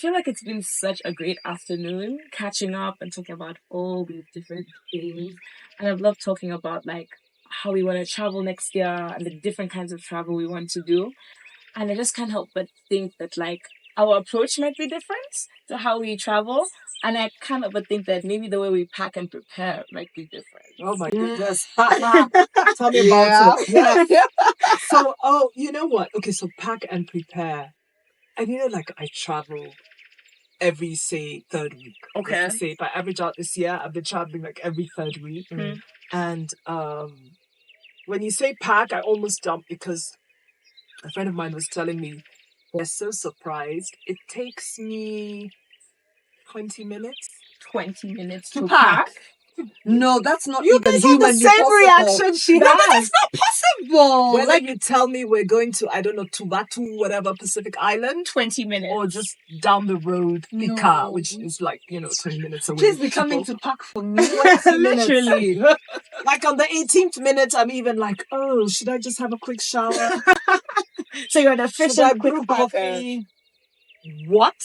feel like it's been such a great afternoon catching up and talking about all these different things. And I've loved talking about like how we want to travel next year and the different kinds of travel we want to do. And I just can't help but think that like our approach might be different to how we travel. And I can't help but think that maybe the way we pack and prepare might be different. Oh my goodness. Tell me about it. Yeah. So, you know what? Okay, so pack and prepare. And like I travel every, say, third week. Okay. Let's say if I average out this year, I've been traveling like every third week. And when you say pack, I almost jump because a friend of mine was telling me they're so surprised. It takes me 20 minutes. 20 minutes To to pack. pack. No, that's not You even guys have the humanly same possible. reaction she No, but has. it's not possible. Whether you tell me we're going to, I don't know, Tuvalu, whatever, Pacific Island, 20 minutes. or just down the road, Pika, No. which is like, 20 minutes away. Please be coming to pack for me. 20 minutes. Literally. Like on the 18th minute, I'm even like, oh, should I just have a quick shower? So you're an Should I efficient quick brew packer. coffee? What?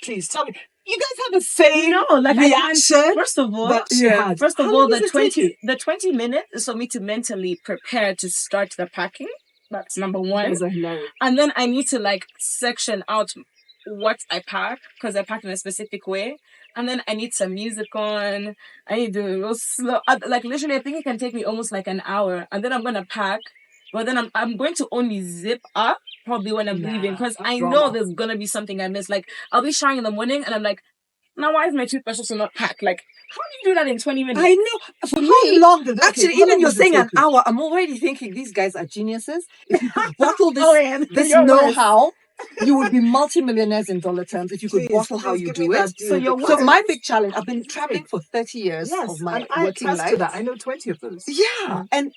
Please tell me. You guys have the same No, like reaction. first of all, that she had. First of How all, long does it take you? the 20 minutes is for me to mentally prepare to start the packing. That's number You one. guys are hilarious. And then I need to like section out what I pack because I pack in a specific way. And then I need some music on. I need to do it real slow. Like literally, I think it can take me almost like an hour. And then I'm gonna pack. But then I'm going to only zip up probably when I'm leaving because I know drama. there's gonna be something I miss. Like I'll be showering in the morning and I'm like, now why is my toothbrush also not packed? Like how do you do that in 20 minutes? I know. For How me, long did it actually, take? How even long you're does it saying take an you? hour, I'm already thinking these guys are geniuses. If you could bottle this, Anne, this you're worse. know-how, you would be multimillionaires in dollar terms if you could Please, bottle how please you give do me it. that deal, So you're because- So my big challenge, I've been traveling for 30 years Yes, of my and I working attest life. to that. I know 20 of those. Yeah, and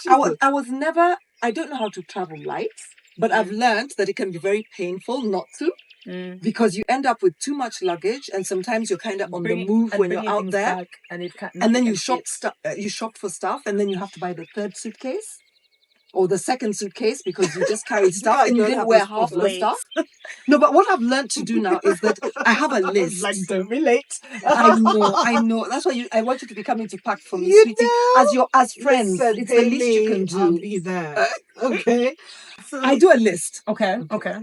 Jesus. I was never, I don't know how to travel light, but I've learned that it can be very painful not to, because you end up with too much luggage, and sometimes you're kind of on the move when you're out there, and then you shop for stuff, and then you have to buy the third suitcase or the second suitcase because you just carried stuff I and you don't didn't have wear this half the problem. stuff. No, but what I've learned to do now is that I have a list. Like, don't relate. I know. That's why I want you to be coming to pack for me, You sweetie. know? As friends, Listen, it's the pay least you me, can I'll do. be there. Okay. So, I do a list, Okay.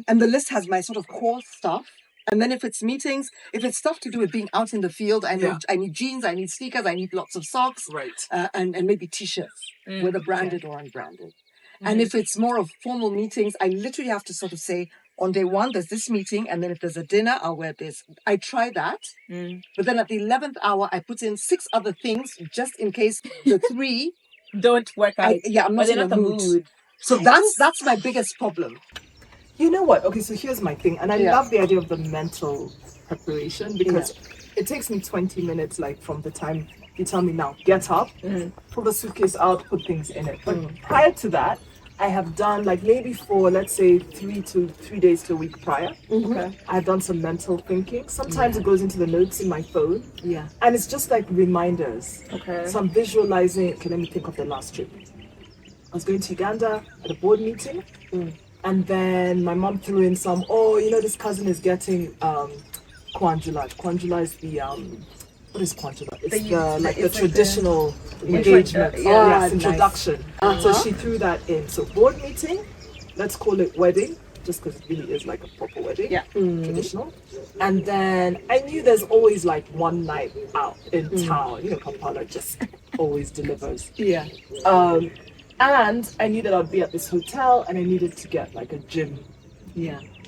and the list has my sort of core stuff. And then if it's meetings, if it's stuff to do with being out in the field, I know Yeah. I need jeans, I need sneakers, I need lots of socks, right. and maybe t-shirts, whether branded or unbranded. And Mhm. if it's more of formal meetings, I literally have to sort of say, on day one, there's this meeting, and then if there's a dinner, I'll wear this. I try that, but then at the 11th hour, I put in 6 other things just in case the 3. Don't work out. I'm not But in they're a not the mood. mood. So that's my biggest problem. You know what? Okay, so here's my thing. And I Yeah. love the idea of the mental preparation because it takes me 20 minutes, like from the time you tell me now, get up, pull the suitcase out, put things in it. But prior to that, I have done like maybe for, let's say, 3 days to a week prior. Okay. I've done some mental thinking. Sometimes it goes into the notes in my phone. Yeah. And it's just like reminders. Okay. So I'm visualizing, okay, let me think of the last trip. I was going to Uganda at a board meeting. And then my mom threw in some, this cousin is getting Kwanjula. Kwanjula is the, what is Kwanjula? It's the traditional engagement. nice. Introduction. So she threw that in. So board meeting, let's call it wedding, just because it really is like a proper wedding. Yeah. Traditional. And then I knew there's always like one night out in town. Kampala just always delivers. Yeah. And I knew that I'd be at this hotel and I needed to get like a gym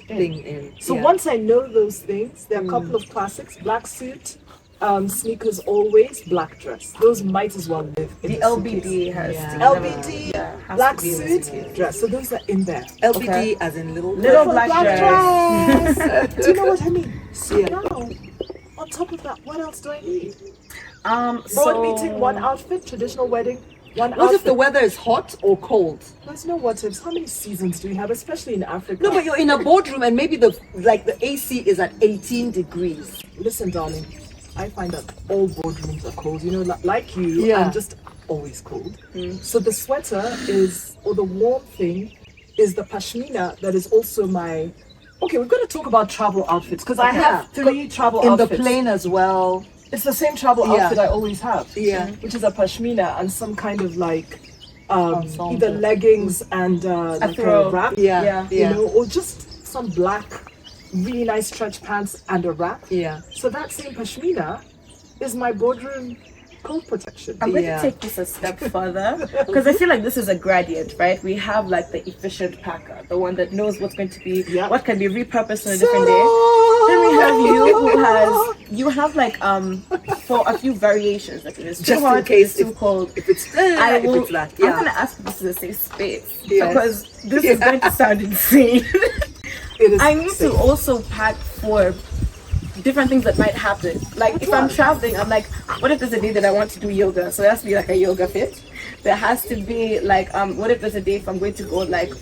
Thing in. So once I know those things, there are a couple of classics: black suit, sneakers always, black dress. Those might as well live in The the LBD suitcase. has to LBD, has black to be in the suitcase. suit, dress. So those are in there. LBD Okay. as in little Black dress. Do you know what I mean? So Yeah. now, on top of that, what else do I need? So Board meeting, one outfit, traditional wedding, one What outfit. if the weather is hot or cold? There's no what ifs. How many seasons do we have, especially in Africa? No, but you're in a boardroom and maybe the AC is at 18 degrees. Listen, darling, I find that all boardrooms are cold. Like you, Yeah. I'm just always cold. So the sweater or the warm thing is the pashmina that is also my Okay, we're going to talk about travel outfits because I have 3 travel in outfits. the plane as well. It's the same travel outfit I always have. Yeah. Which is a pashmina and some kind of like Ensemble. either leggings and like throw. a wrap. Yeah. You know, or just some black, really nice stretch pants and a wrap. Yeah. So that same pashmina is my boardroom cold protection. I'm going Yeah. to take this a step further because I feel like this is a gradient, right? We have like the efficient packer, the one that knows what's going to be, what can be repurposed on a different day. Then we have you have like for a few variations, like if it's too Just in hot, case it's too cold. If it's I will. if it's that. I'm Yeah. gonna ask if this is a safe space Yes. because this is going to sound insane. It is I need safe. to also pack for different things that might happen. Like if I'm traveling, I'm like, what if there's a day that I want to do yoga? So it has to be like a yoga fit. There has to be like, what if there's a day if I'm going to go like,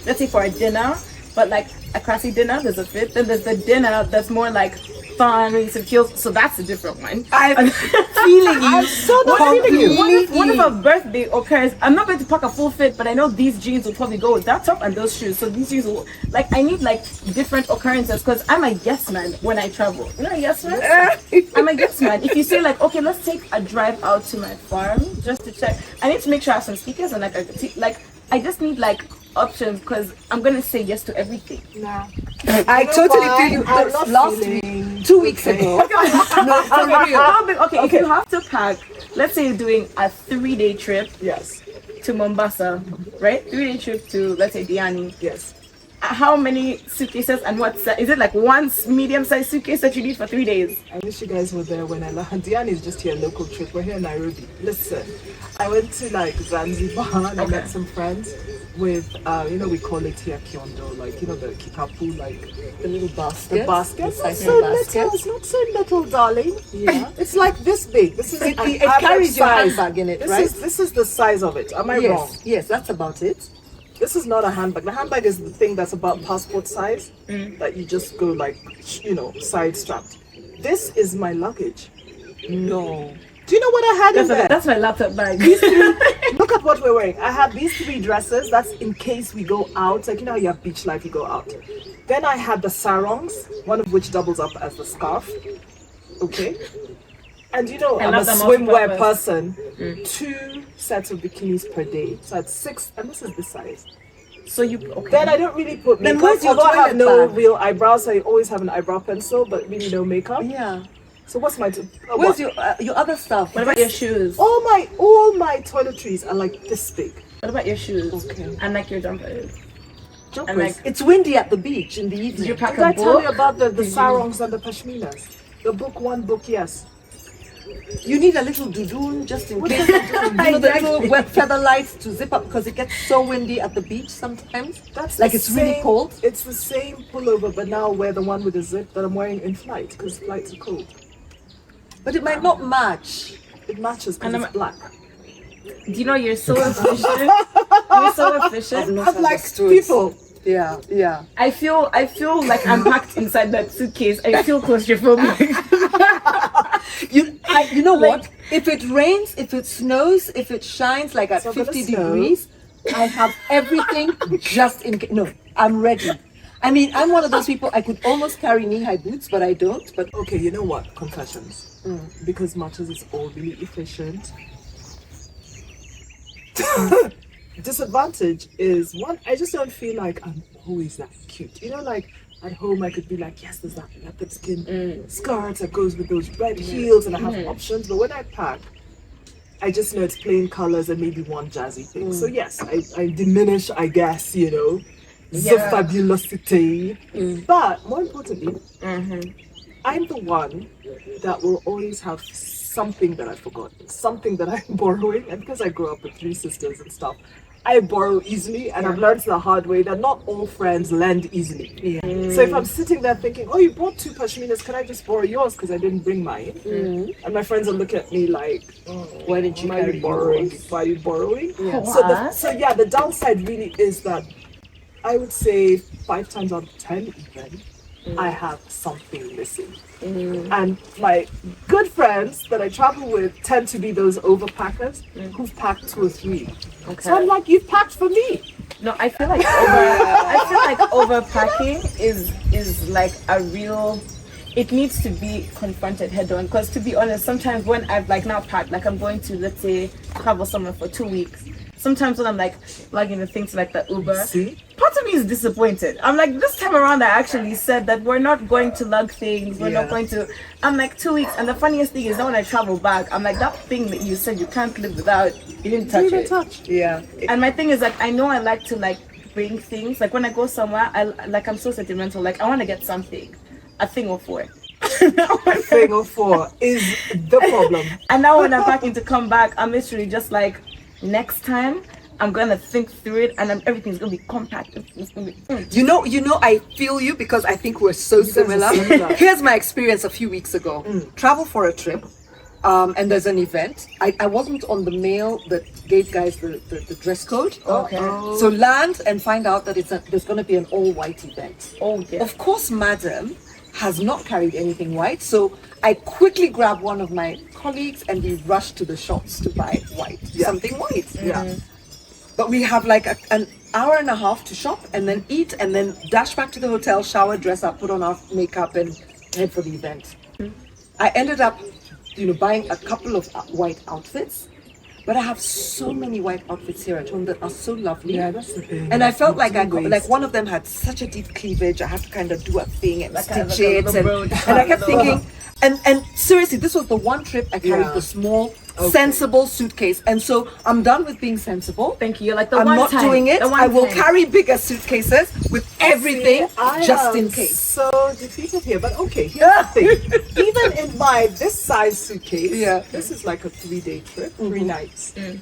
let's say for a dinner, but like a classy dinner, there's a fit. Then there's the dinner that's more like fun, really secure. So that's a different one. I'm feeling you. I'm so feeling you. What if a birthday occurs? I'm not going to pack a full fit, but I know these jeans will probably go with that top and those shoes. So these shoes will, like, I need like different occurrences because I'm a yes man when I travel. You know, a yes man? I'm a yes man. If you say like, okay, let's take a drive out to my farm just to check. I need to make sure I have some speakers and like I just need like options because I'm gonna say yes to everything. Nah. I totally feel you. I'm not Last feeling week, 2 weeks ago. Okay, if you have to pack, let's say you're doing a 3-day trip Yes. to Mombasa, right? 3-day trip to, let's say, Diani. Yes. How many suitcases and is it like one medium-sized suitcase that you need for 3 days? I wish you guys were there when I left. Diane is just here, a local trip. We're here in Nairobi. Listen, I went to like Zanzibar and I met some friends with, we call it here kiondo, like, the kikapu, like The little basket. the basket. It's not It's so like a basket. little, it's not so little, darling. Yeah. It's like this big. This is It an carries average your size. handbag in it, This right? This is the size of it. Am I wrong? Yes, that's about it. This is not a handbag. The handbag is the thing that's about passport size that you just go like, side strapped. This is my luggage. No. Do you know what I had in there? That's my laptop bag. Look at what we're wearing. I had these 3 dresses. That's in case we go out. Like, how you have beach life, you go out. Then I had the sarongs, one of which doubles up as the scarf. Okay. And I I'm a love them swimwear multi-purpose. person. 2 sets of bikinis per day. So it's 6, and this is the size. So okay. Then I don't really put Then makeup. where's your Although I have toilet no bag? real eyebrows, I always have an eyebrow pencil, but really no makeup. Yeah. So what's my... Where's your other stuff? What about your shoes? All my toiletries are like this big. What about your shoes? Okay. And like your jumpers. Jumpers. like- It's windy at the beach in the evening. Did you pack Did I a tell you book? about the sarongs and the pashminas? The book, yes. You need a little dudun just in What case. is it? The little wet feather lights to zip up because it gets so windy at the beach sometimes. That's like the it's really same- cold. It's the same pullover, but now wear the one with the zip that I'm wearing in flight because flights are cold. But it might not match. It matches because And it's black. Do you know you're so efficient? You're so efficient. I'm like people. Yeah. I feel like I'm packed inside that suitcase. I feel claustrophobic. You know what? If it rains, if it snows, if it shines like at It's not gonna 50 snow. degrees, I have everything just in case. No, I'm ready. I mean, I'm one of those people, I could almost carry knee-high boots, but I don't. But Okay, you know what? Confessions. Because Matches is all really efficient. Disadvantage is one, I just don't feel like I'm always that cute. Like at home I could be like, yes, there's that leopard skin skirt that goes with those red heels and I have options. But when I pack, I just know it's plain colors and maybe one jazzy thing. So yes, I diminish, I guess, the fabulosity. But more importantly, I'm the one that will always have something that I forgot, something that I'm borrowing. And because I grew up with 3 sisters and stuff, I borrow easily, and I've learned the hard way that not all friends lend easily. So if I'm sitting there thinking, oh, you bought 2 pashminas, can I just borrow yours because I didn't bring mine? And my friends will look at me like, why didn't you why are carry you borrowing? yours? Why are you borrowing? What? So the downside really is that I would say 5 times out of 10 even, I have something missing. And my good friends that I travel with tend to be those overpackers who've packed 2 or 3. Okay. So I'm like, you've packed for me. No, I feel like overpacking is like a real. It needs to be confronted head on. Because to be honest, sometimes when I've like now packed, like I'm going to, let's say, travel somewhere for 2 weeks. Sometimes when I'm like lugging the things like the Uber, part of me is disappointed. I'm like, this time around I actually said that we're not going to lug things, we're not going to. I'm like 2 weeks, and the funniest thing is that when I travel back, I'm like, that thing that you said you can't live without, you didn't touch it. Yeah. And my thing is like, I know I like to like bring things. Like when I go somewhere, I'm so sentimental. Like I want to get something, a thing or 4. A thing or 4 is the problem. And now when I'm packing to come back, I'm literally just like, next time I'm gonna think through it, and everything's gonna be compact. It's gonna be, You know, I feel you because I think we're so similar. Here's my experience a few weeks ago. Travel for a trip, and there's an event. I wasn't on the mail that gave guys the dress code. Okay. So land and find out that there's going to be an all-white event. Oh, yeah. Of course, madam has not carried anything white, so I quickly grabbed one of my colleagues and we rushed to the shops to buy something white. Yeah. But we have like an hour and a half to shop and then eat and then dash back to the hotel, shower, dress up, put on our makeup and head for the event. I ended up, buying a couple of white outfits, but I have so many white outfits here at home that are so lovely. Yeah, that's the thing. And I felt like like one of them had such a deep cleavage. I had to kind of do a thing and stitch it, and I kept thinking. And seriously, this was the one trip I carried the small, sensible suitcase. And so I'm done with being sensible. Thank you. You're like the I'm one not time, doing it. I will carry bigger suitcases with everything just in am case. So defeated here, but okay. Here's the thing. Even in this size suitcase, this is like a 3-day trip, 3 nights. And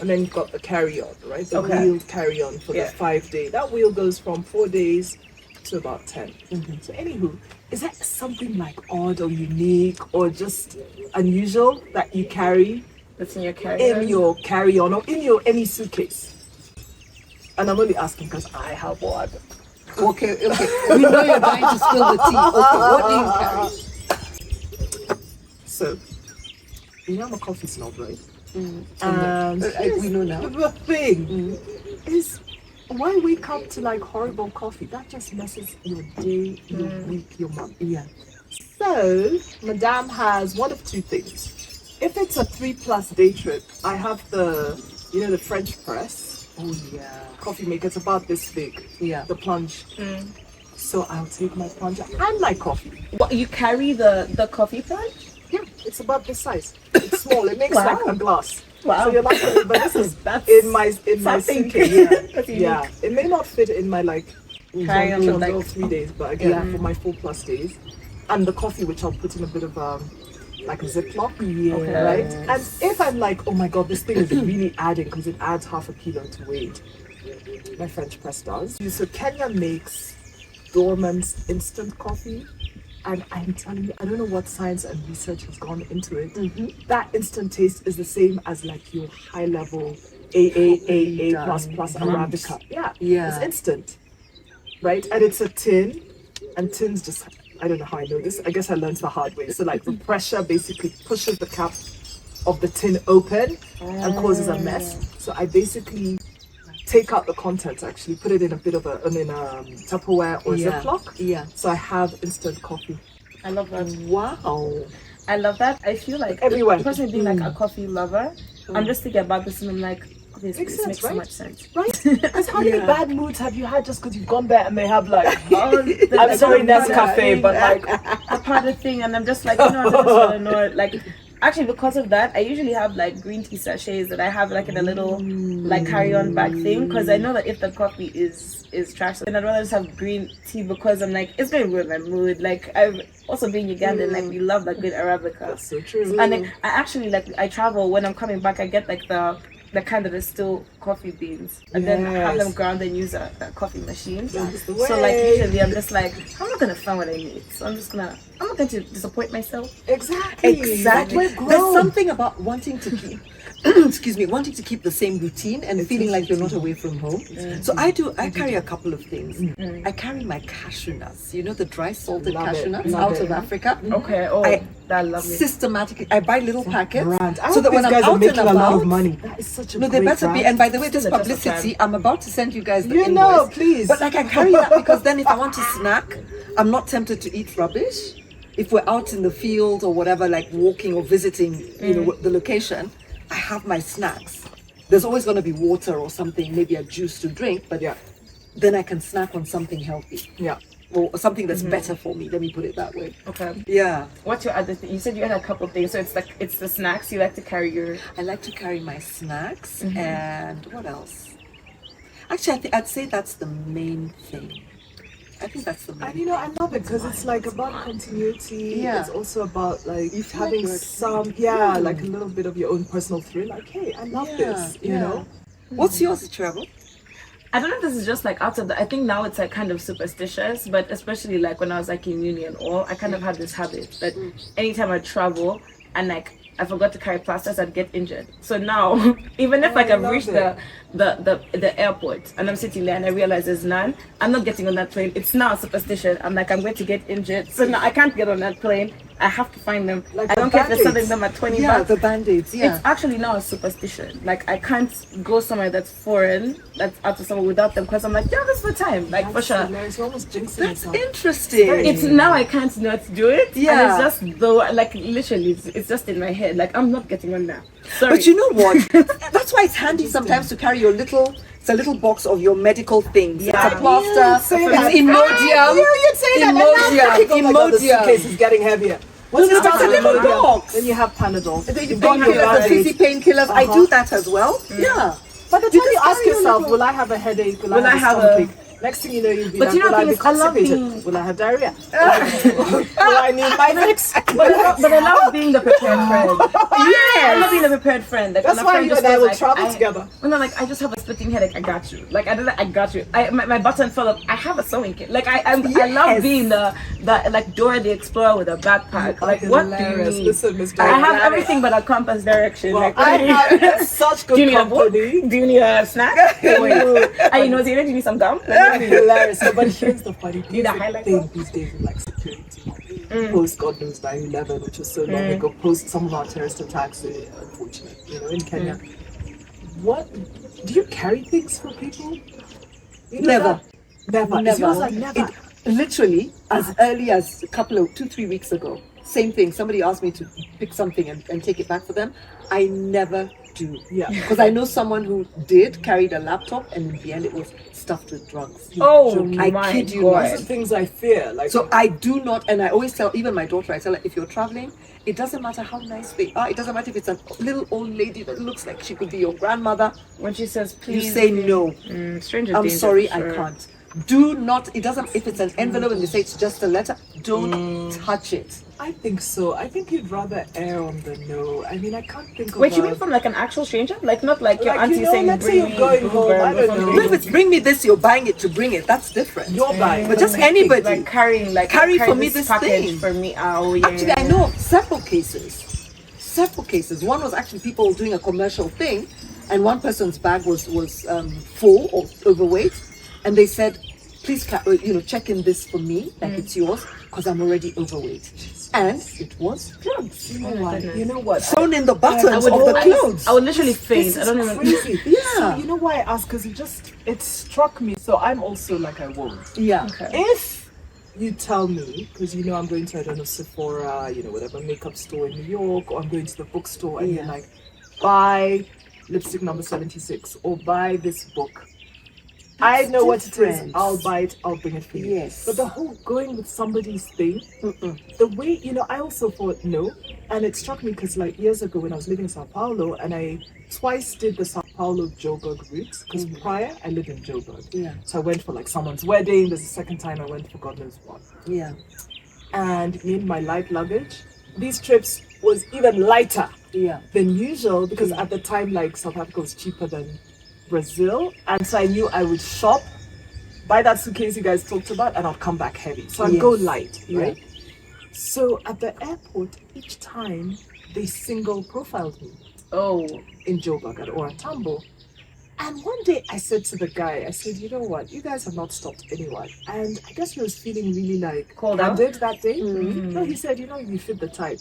then you've got the carry-on, right? The wheeled carry-on for the 5-day. That wheel goes from 4 days to about 10. So anywho, is that something like odd or unique or just unusual that you carry That's in your carry-on? in your carry-on or in your any suitcase? And I'm only asking because I have one. Okay. We know you're going to spill the tea. Okay, what do you carry? So, I'm a coffee snob, right? And we know now. The thing is, why wake up to like horrible coffee? That just messes your day, your week, your month. Yeah. So, Madame has one of 2 things. If it's a 3+ day trip, I have the French press. Oh yeah. Coffee maker. It's about this big. Yeah. The plunge. So I'll take my plunge and my coffee. What, you carry the coffee plunge? Yeah, it's about this size. It's small. It makes like a glass. Wow. So you're like, but this is That's in my suitcase. That's Yeah. It may not fit in my Carry-on with, like, 3 days, but again for my 4+ days, and the coffee which I'll put in a bit of like a Ziploc, right? And if I'm like, oh my god, this thing is really adding because it adds half a kilo to weight. My French press does. So Kenya makes Dorman's instant coffee. And I'm telling you, I don't know what science and research has gone into it. That instant taste is the same as like your high level AA plus Arabica. Yeah. It's instant. Right? And it's a tin. And tins just, I don't know how I know this. I guess I learned the hard way. So like the pressure basically pushes the cap of the tin open and causes a mess. So I basically take out the contents, actually put it in a bit of Tupperware or Ziploc. Yeah. So I have instant coffee. I love that. Wow. I love that. I feel like Everywhere. Personally being like a coffee lover, I'm just thinking about this and I'm like, this Makes makes sense, so right? much sense. Right? Because how many bad moods have you had just because you've gone there and they have like, I'm I'm sorry, Nescafe, but like, a part of thing, and I'm just like, I just want to know, like, actually because of that, I usually have like green tea sachets that I have like in a little like carry-on bag thing, because I know that if the coffee is trash, then I'd rather just have green tea because I'm like, it's going to ruin my mood. Like I've also been Ugandan, like we love like good Arabica. That's so true. And like, I actually like I travel when I'm coming back, I get like the kind that is still coffee beans and then have them Yes. ground and use a coffee machine. That's the So like way. usually I'm just like, I'm not gonna find what I need. So I'm not going to disappoint myself. Exactly. Exactly. Like, we're There's grown. something about wanting to keep, excuse me, wanting to keep the same routine and feeling like you're not away from home. So I carry a couple of things. I carry my cashew nuts, you know, the dry salted Love cashew it. nuts Love out it. of Africa. Okay. Oh, I lovely. systematically, I buy little packets Brand. I so hope that when these I'm guys out are and making a lot of about, money. That is such a no, they great better brand. be. And by the way, this Still a just a publicity, brand. I'm about to send you guys the You invoice. know, please. But like I carry that because then if I want to snack, I'm not tempted to eat rubbish. If we're out in the field or whatever, like walking or visiting, you know, the location, I have my snacks. There's always going to be water or something, maybe a juice to drink, but Yeah. then I can snack on something healthy Yeah. or something that's better for me. Let me put it that way. Okay. Yeah. What's your other thing? You said you had a couple things. So it's the snacks you like to carry your. I like to carry my snacks and what else? Actually, I'd say that's the main thing. I think that's the main And you know, I love it because it's like about continuity. Yeah. It's also about like You feel having like you're- some, like a little bit of your own personal thrill. Like, hey, I love this, you know? What's yours, Travel? I don't know if this is just like out of the. I think now it's like kind of superstitious, but especially like when I was like in uni and all, I kind of had this habit that anytime I travel and like I forgot to carry plasters, I'd get injured. So now, even if like I I've love reached it. the airport and I'm sitting there and I realize there's none, I'm not getting on that plane. It's now a superstition. I'm like, I'm going to get injured. So now I can't get on that plane. I have to find them. Like I the don't care if they're selling Band-Aids. them at 20 Yeah, bucks. the band-aids. Yeah. It's actually now a superstition. Like I can't go somewhere that's foreign, that's out of somewhere without them, because I'm like, yeah, this is the time. Like for sure. Hilarious. You're almost jinxing That's yourself. interesting. It's now I can't not do it. Yeah. And it's just though, like literally, it's just in my head. Like I'm not getting on that. Sorry. But you know what? That's why it's handy sometimes to carry your little. It's a little box of your medical things. Yeah. It's a plaster. Say It's that. Imodium. You'd say that. And now I'm thinking, oh my God, the Imodium. suitcase is getting heavier. What's No, the no, it's a little Imodium? box. Then you have Panadol. The You've got your painkillers, the Band-Aids. fizzy painkillers. I do that as well. Yeah. By the time You you just ask carry your yourself, little- will I have a headache? Will Will I I have have a a- stomach ache? Next thing you know, you'll be But like, you know, will I be thing is, I love constipated? being- Will I have diarrhea? Will I need my fix? but I love being the prepared friend. I love being the prepared friend. Like, That's when a why friend you just and I goes will like, travel together. When I'm like, I just have a splitting headache. I got you. Like I got you. My button fell off. I have a sewing kit. Like I Yes. love being the like Dora the Explorer with a backpack. Like what do you Hilarious. need? Listen, Miss I Dora. have everything but a compass direction. Well, like, I have such do you good need a book? company. Do you need a snack? Wait. Are you nosy? Do you need some gum? Hilarious. No, but here's the funny thing. Need a Here's the highlighter? thing these days with like security. Post God knows 9/11, which was so long ago. Post some of our terrorist attacks, unfortunate, you know, in Kenya. What do you carry things for people? You know Never. that? Never. Is yours like never? It, literally, as early as a couple of 2-3 weeks ago, same thing. Somebody asked me to pick something and take it back for them. I never do. Yeah. Because I know someone who did carried a laptop, and in the end, it was stuffed with drugs. Oh I my kid you God. not. These are things I fear. Like So I do not, and I always tell even my daughter, I tell her, if you're traveling, it doesn't matter how nice they are. It doesn't matter if it's a little old lady that looks like she could be your grandmother. When she says please, You say no. stranger I'm danger, sorry, for sure. I can't. Do not. It doesn't. If it's an envelope and they say it's just a letter, don't touch it. I think so. I think you'd rather err on the no. I mean, I can't think of. Wait, you a- mean from like an actual stranger? Like not like your Like, auntie you know, saying let's say bring you're me going home, bluebird I or don't something. know. But if it's bring me this, you're buying it to bring it. That's different. You're buying, But just anybody. Like carrying, like Carry for me this package thing. for me. Oh yeah. Actually, I know of several cases. Several cases. One was actually people doing a commercial thing, and one person's bag was full or overweight, and they said, "Please, check in this for me, like it's yours, because I'm already overweight." And it was drugs. You know what? You know what? Sewn in the buttons I would, of the clothes. I would literally faint. This I is don't even. crazy. Yeah. So you know why I asked? Because it struck me. So I'm also like I won't. Yeah. Okay. If you tell me, because you know I'm going to, I don't know, Sephora, you know, whatever makeup store in New York, or I'm going to the bookstore and you're Yeah. like, buy lipstick number 76 or buy this book. I know what it is. different. I'll buy it. I'll bring it for you. Yes. But the whole going with somebody's thing, the way, you know, I also thought no. And it struck me because like years ago when I was living in Sao Paulo and I twice did the Sao Paulo Joburg route because prior I lived in Joburg. Yeah. So I went for like someone's wedding. There's a second time I went for God knows what. Yeah. And in my light luggage, these trips was even lighter Yeah. than usual because at the time like South Africa was cheaper than Brazil, and so I knew I would shop, buy that suitcase you guys talked about, and I'll come back heavy. So I'd go light, right? So at the airport, each time they single profiled me. Oh. In Joburg or Tambo. And one day I said to the guy, I said, you know what, you guys have not stopped anyone. And I guess he was feeling really like candid that day. No, he said, you know, you fit the type.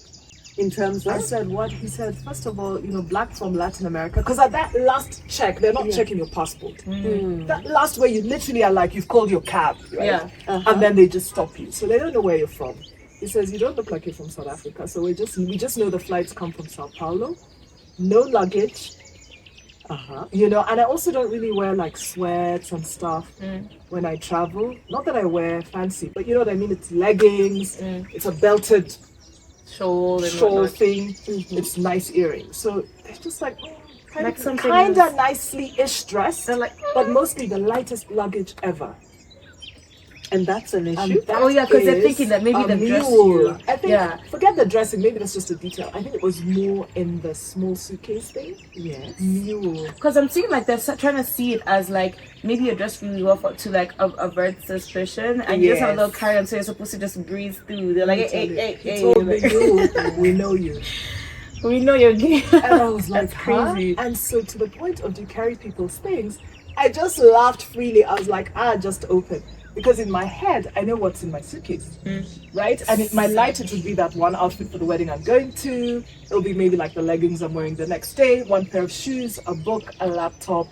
In terms of? I said, what? He said, first of all, you know, black from Latin America. Because at that last check, they're not checking your passport. That last where you literally are like, you've called your cab, right? Yeah. And then they just stop you. So they don't know where you're from. He says, you don't look like you're from South Africa. So we just know the flights come from Sao Paulo. No luggage. You know, and I also don't really wear like sweats and stuff when I travel. Not that I wear fancy, but you know what I mean? It's leggings, it's a belted shawl thing, it's nice earrings. So it's just like, kind of nicely-ish dressed, like, but mostly the lightest luggage ever. And that's an issue. Because they're thinking that maybe the dress you. I think, forget the dressing, maybe that's just a detail. I think it was more in the small suitcase thing. Yes. Mule. Because I'm seeing like they're trying to see it as like maybe a dress really well to like avert suspicion, and you just have a little carry on, so you're supposed to just breeze through. They're like, hey, told me we know you. We know you're gay. And I was like, crazy. And so to the point of, do you carry people's things? I just laughed freely. I was like, just open. Because in my head, I know what's in my suitcase, right? And in my light, it would be that one outfit for the wedding I'm going to. It'll be maybe like the leggings I'm wearing the next day, one pair of shoes, a book, a laptop,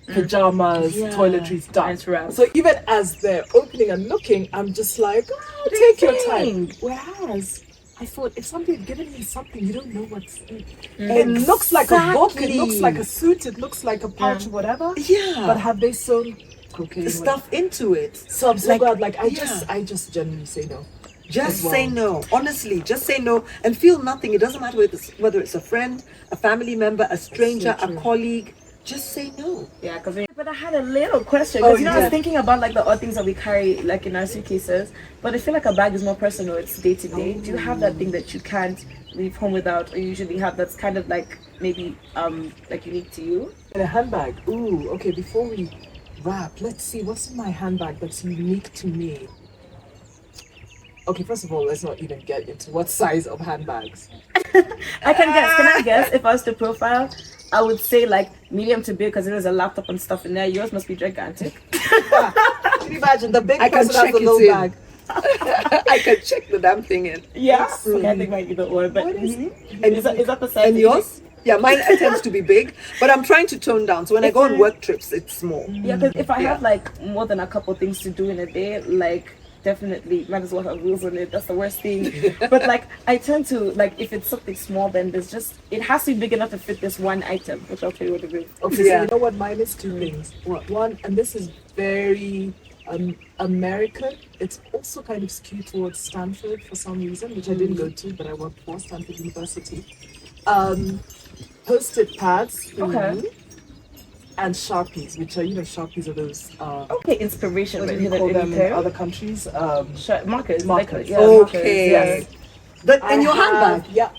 pajamas, toiletries, done. So even as they're opening and looking, I'm just like, take your time. Whereas I thought, if somebody had given me something, you don't know what's in it. It looks like a book, it looks like a suit, it looks like a pouch, whatever. Yeah. But have they sewn cocaine stuff into it? So I'm so glad. Like I just genuinely say no. Just say no. Honestly, just say no and feel nothing. It doesn't matter whether it's a friend, a family member, a stranger, a colleague. Just say no. Yeah, but I had a little question because I was thinking about like the odd things that we carry like in our suitcases, but I feel like a bag is more personal. It's day to day. Do you have that thing that you can't leave home without, or you usually have that's kind of like maybe like unique to you? In a handbag. Ooh, okay. Before we wrap, let's see what's in my handbag that's unique to me. Okay, first of all, let's not even get into what size of handbags. I can guess. Can I guess? If I was to profile, I would say like medium to big because there's a laptop and stuff in there. Yours must be gigantic. Can you imagine the big person has a little bag? I can check the damn thing in. Yes. Okay, I think like either or, but and is that the size? And yours? Yeah, mine tends to be big, but I'm trying to tone down. So when I go on work trips, it's small. Yeah, because if I have like more than a couple things to do in a day, like definitely might as well have wheels on it. That's the worst thing. But like I tend to like if it's something small, then there's just it has to be big enough to fit this one item, which I'll tell you what it is. Okay, so you know what mine is? Two things. One, and this is very American. It's also kind of skewed towards Stanford for some reason, which I didn't go to, but I worked for Stanford University. Post-it pads. And Sharpies, which are, Sharpies are those... inspiration. What do you call them in other countries? Markers. Markers. Okay. Yes. In your handbag? Yeah.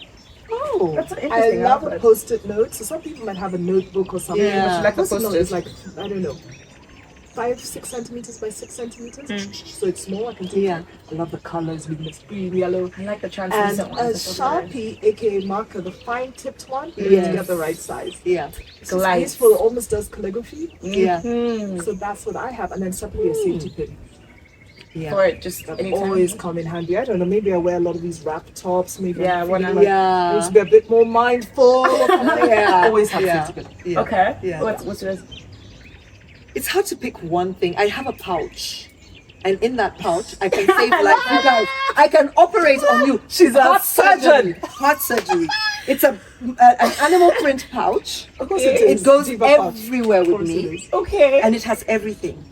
Oh, that's an I interesting love a post-it note. So some people might have a notebook or something. Yeah, like a post-it note post-it. is like, I don't know, 5-6 centimeters by 6 centimeters. So it's small. I can take it. I love the colors, luminous green, yellow. I like the And translucent a ones. Sharpie, aka marker, the fine tipped one, you need to get the right size. Yeah. It's peaceful, it almost does calligraphy. Yeah. So that's what I have. And then separately a safety pin. Yeah. For it, just That anytime. always come in handy. I don't know, maybe I wear a lot of these wrap tops. Maybe Yeah, I'm when feeling I'm I need to be a bit more mindful. Always have safety pin. Yeah. Okay. Yeah. What's yours? It's hard to pick one thing. I have a pouch. And in that pouch, I can save like you guys. I can operate on you. She's a surgeon. Heart surgery. It's an animal print pouch. Of course It goes Diva pouch. everywhere with Of course it me. is. Okay. And it has everything.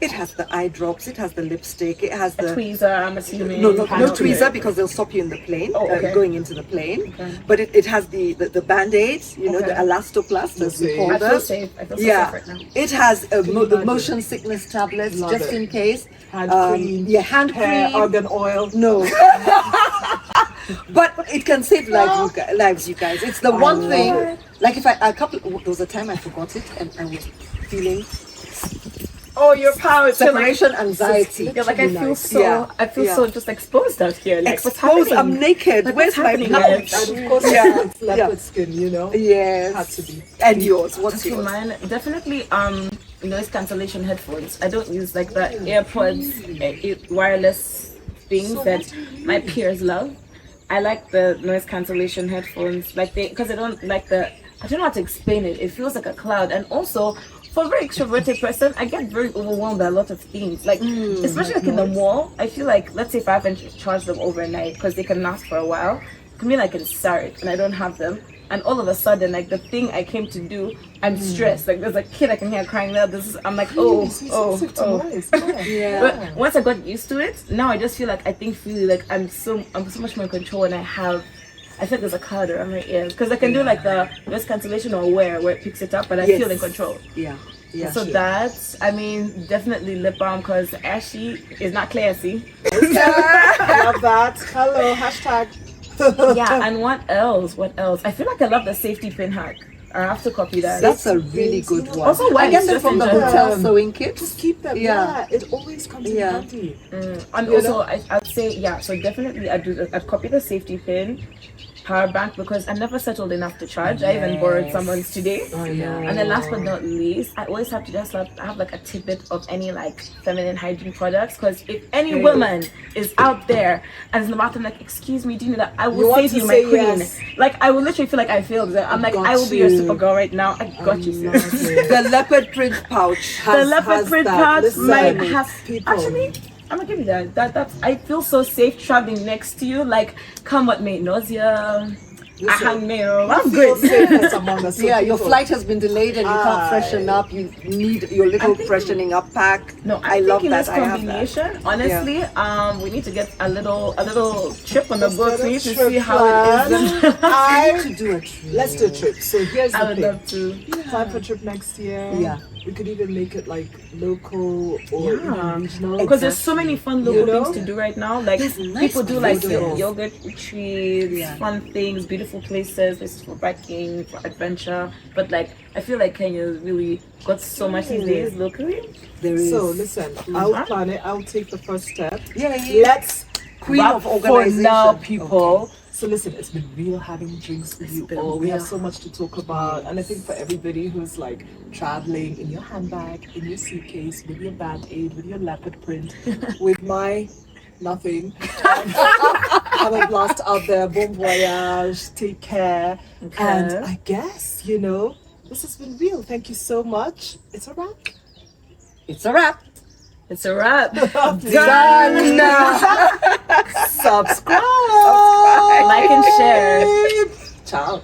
It has the eye drops. It has the lipstick. It has the tweezer, I'm assuming. no Hand tweezer cream. because they'll stop you in the plane, okay. going into the plane. Okay. But it has the band-aids, the elastoplast, as we call I feel them. safe. I feel so Yeah, safe right now. it has the imagine? motion sickness tablets Love just it. in case. Hand cream. Yeah, hand Hair, cream. argan oil. No. But it can save lives, you guys. It's the one thing. Like if there was a time I forgot it and I was feeling Oh, your power. separation anxiety. You're like, I feel so, Yeah. I feel so just exposed out here. Like, what's Exposed, happening? I'm naked. Like, Where's what's my happening, pouch? guys? And of course, Yeah. it's leopard skin, you know? Yes. Had to be. And yours? What's Okay, yours? mine definitely noise cancellation headphones. I don't use like the AirPods wireless things that my peers love. I like the noise cancellation headphones, like because I don't like I don't know how to explain it. It feels like a cloud, and also for a very extroverted person, I get very overwhelmed by a lot of things. Like especially like in the mall, I feel like let's say if I haven't charged them overnight because they can last for a while, it can be like in Sarek and I don't have them. And all of a sudden, like the thing I came to do, I'm stressed. Like there's a kid I can hear crying there. I'm like, oh. Noise. Yeah. But once I got used to it, now I just feel like I think really like I'm so much more in control, and I feel there's a cloud around my ears because I can do like the noise cancellation or where it picks it up, but I feel in control. Yeah. Yeah. So that, I mean, definitely lip balm because Ashy is not classy. Love that. Hello, hashtag. Yeah, and what else? I feel like I love the safety pin hack. I have to copy that. That's a really good one. Also, why I get it's them just from the in hotel general. sewing kit. Just keep them. Yeah. Yeah, it always comes in Yeah. handy. And also, I'd say, yeah, so definitely I'd copy the safety pin, power bank, because I never settled enough to charge. I even borrowed someone's today. I know. And then last but not least, I always have to just have like a tidbit of any like feminine hygiene products, because if any woman is out there and is in the bathroom like, excuse me, do you know that I You will want save to you, my say queen. yes. Like I will literally feel like I failed. I'm like, got I will be your you. super girl right now. I got you, sis. The leopard print pouch. The leopard print pouch Listen, might have people. actually. I'm gonna give you that. That's I feel so safe traveling next to you. Like, come what may, nausea. I hang me. I'm Feel good. safeness among us. So Yeah, your people- flight has been delayed and you can't freshen up. You need your little freshening up pack. No, I I love think in that. this I have that. combination, honestly, we need to get a little trip on the Let's boat. get a We need to trip see how it is. I To do a trip. let's do a trip. So here's the I would thing. love to. Plan for a trip next year. Yeah. We could even make it like local or even regional. Because there's so many fun local You know? things to do right now. Like There's nice people do like videos. yogurt retreats, Yeah. fun things, beautiful places for biking, for adventure. But like I feel like Kenya's really got so much these days locally. There is. So listen, I'll plan it. I'll take the first step. yeah, yeah. Let's Queen wrap of for organization. now, people. So listen, it's been real having drinks with you been all. We have real. so much to talk about, and I think for everybody who's like traveling in your handbag, in your suitcase, with your band aid, with your leopard print, with my nothing. Have a blast out there. Bon voyage. Take care. And I guess this has been real. Thank you so much. It's a wrap. It's a wrap. It's a wrap. Done. Subscribe. Like and share. Ciao.